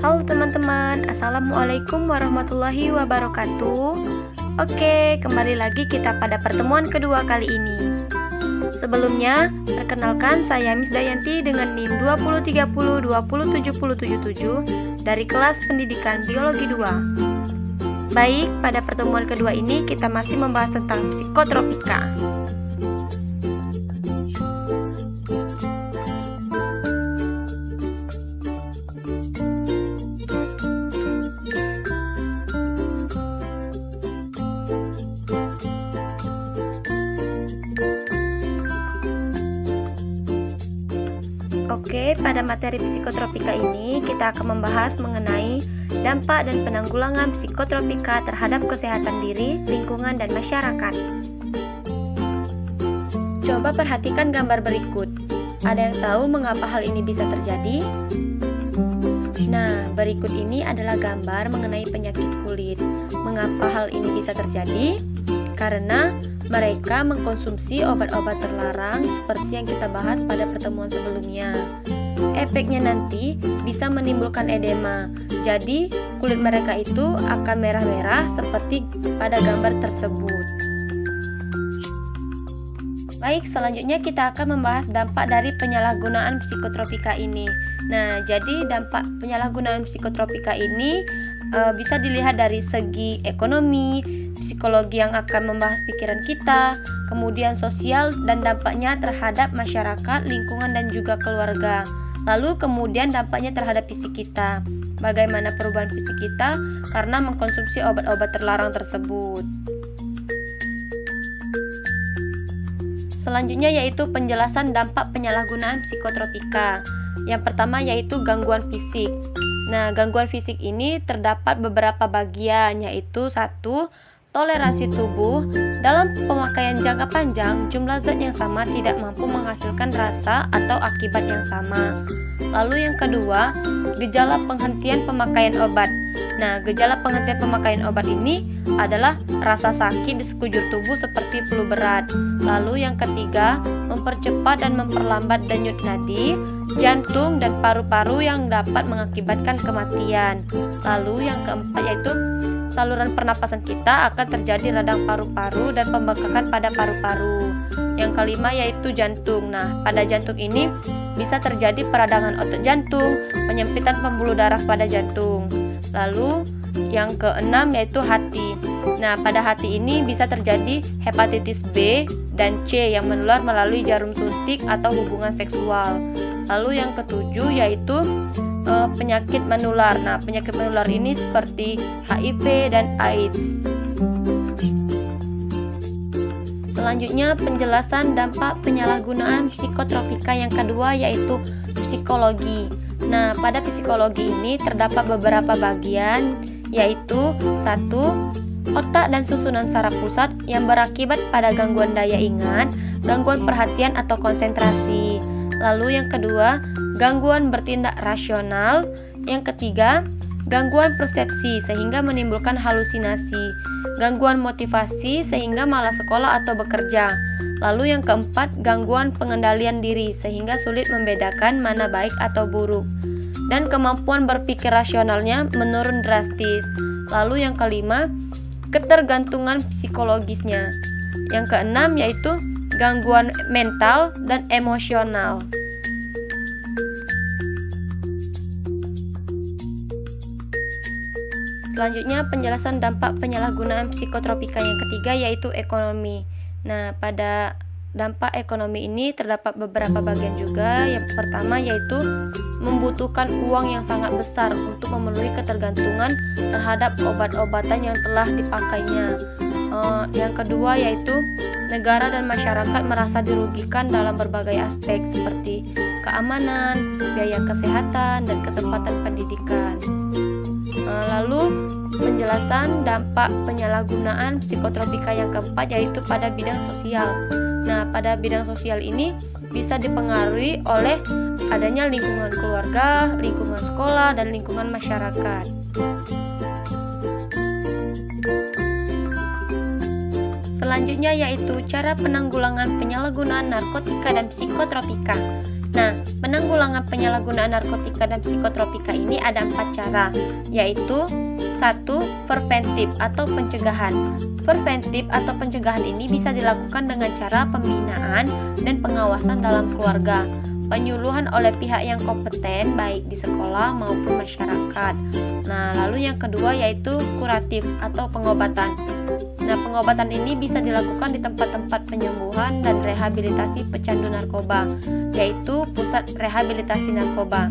Halo teman-teman, Assalamualaikum warahmatullahi wabarakatuh. Oke, kembali lagi kita pada pertemuan kedua kali ini. Sebelumnya, perkenalkan saya Miss Dayanti dengan NIM 2030-20777 dari kelas pendidikan biologi 2. Baik, pada pertemuan kedua ini kita masih membahas tentang psikotropika. Oke, pada materi psikotropika ini kita akan membahas mengenai dampak dan penanggulangan psikotropika terhadap kesehatan diri, lingkungan, dan masyarakat. Coba perhatikan gambar berikut. Ada yang tahu mengapa hal ini bisa terjadi? Nah, berikut ini adalah gambar mengenai penyakit kulit. Mengapa hal ini bisa terjadi? Karena mereka mengkonsumsi obat-obat terlarang seperti yang kita bahas pada pertemuan sebelumnya. Efeknya nanti bisa menimbulkan edema. Jadi, kulit mereka itu akan merah-merah seperti pada gambar tersebut. Baik, selanjutnya kita akan membahas dampak dari penyalahgunaan psikotropika ini. Nah, jadi dampak penyalahgunaan psikotropika ini bisa dilihat dari segi ekonomi, psikologi yang akan membahas pikiran kita, kemudian sosial dan dampaknya terhadap masyarakat, lingkungan, dan juga keluarga. Lalu kemudian dampaknya terhadap fisik kita. Bagaimana perubahan fisik kita karena mengkonsumsi obat-obat terlarang tersebut. Selanjutnya yaitu penjelasan dampak penyalahgunaan psikotropika. Yang pertama yaitu gangguan fisik. Nah, gangguan fisik ini terdapat beberapa bagian, yaitu 1. Toleransi tubuh. Dalam pemakaian jangka panjang, jumlah zat yang sama tidak mampu menghasilkan rasa atau akibat yang sama. Lalu yang kedua, gejala penghentian pemakaian obat. Nah, gejala penghentian pemakaian obat ini adalah rasa sakit di sekujur tubuh seperti flu berat. Lalu yang ketiga, mempercepat dan memperlambat denyut nadi, jantung, dan paru-paru yang dapat mengakibatkan kematian. Lalu yang keempat yaitu saluran pernapasan kita akan terjadi radang paru-paru dan pembengkakan pada paru-paru. Yang kelima yaitu jantung. Nah, pada jantung ini bisa terjadi peradangan otot jantung, penyempitan pembuluh darah pada jantung. Lalu yang keenam yaitu hati. Nah, pada hati ini bisa terjadi hepatitis B dan C yang menular melalui jarum suntik atau hubungan seksual. Lalu yang ketujuh yaitu penyakit menular. Nah, penyakit menular ini seperti HIV dan AIDS. Selanjutnya penjelasan dampak penyalahgunaan psikotropika yang kedua yaitu psikologi. Nah, pada psikologi ini terdapat beberapa bagian yaitu 1. Otak dan susunan saraf pusat yang berakibat pada gangguan daya ingat, gangguan perhatian atau konsentrasi. Lalu yang kedua, gangguan bertindak rasional. Yang ketiga, gangguan persepsi sehingga menimbulkan halusinasi, gangguan motivasi sehingga malas sekolah atau bekerja. Lalu yang keempat, gangguan pengendalian diri sehingga sulit membedakan mana baik atau buruk. Dan kemampuan berpikir rasionalnya menurun drastis. Lalu yang kelima, ketergantungan psikologisnya. Yang keenam yaitu gangguan mental dan emosional. Selanjutnya penjelasan dampak penyalahgunaan psikotropika yang ketiga yaitu ekonomi. Nah, pada dampak ekonomi ini terdapat beberapa bagian juga. Yang pertama yaitu membutuhkan uang yang sangat besar untuk memenuhi ketergantungan terhadap obat-obatan yang telah dipakainya. Yang kedua yaitu negara dan masyarakat merasa dirugikan dalam berbagai aspek seperti keamanan, biaya kesehatan, dan kesempatan pendidikan. Lalu penjelasan dampak penyalahgunaan psikotropika yang keempat yaitu pada bidang sosial. Nah, pada bidang sosial ini bisa dipengaruhi oleh adanya lingkungan keluarga, lingkungan sekolah, dan lingkungan masyarakat. Selanjutnya yaitu cara penanggulangan penyalahgunaan narkotika dan psikotropika. Nah, penanggulangan penyalahgunaan narkotika dan psikotropika ini ada 4 cara, yaitu 1. Preventif atau pencegahan. Preventif atau pencegahan ini bisa dilakukan dengan cara pembinaan dan pengawasan dalam keluarga, penyuluhan oleh pihak yang kompeten baik di sekolah maupun masyarakat. Nah, lalu yang kedua yaitu kuratif atau pengobatan. Nah, pengobatan ini bisa dilakukan di tempat-tempat penyembuhan dan rehabilitasi pecandu narkoba, yaitu pusat rehabilitasi narkoba.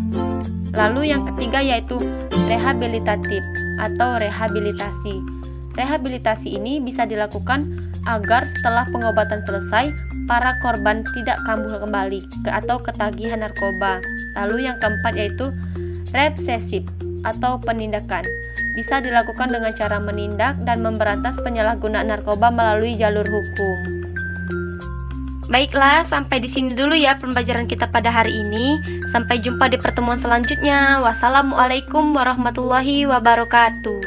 Lalu yang ketiga yaitu rehabilitatif atau rehabilitasi. Rehabilitasi ini bisa dilakukan agar setelah pengobatan selesai, para korban tidak kambuh kembali atau ketagihan narkoba. Lalu yang keempat yaitu represif atau penindakan. Bisa dilakukan dengan cara menindak dan memberantas penyalahgunaan narkoba melalui jalur hukum. Baiklah, sampai di sini dulu ya pembelajaran kita pada hari ini. Sampai jumpa di pertemuan selanjutnya. Wassalamualaikum warahmatullahi wabarakatuh.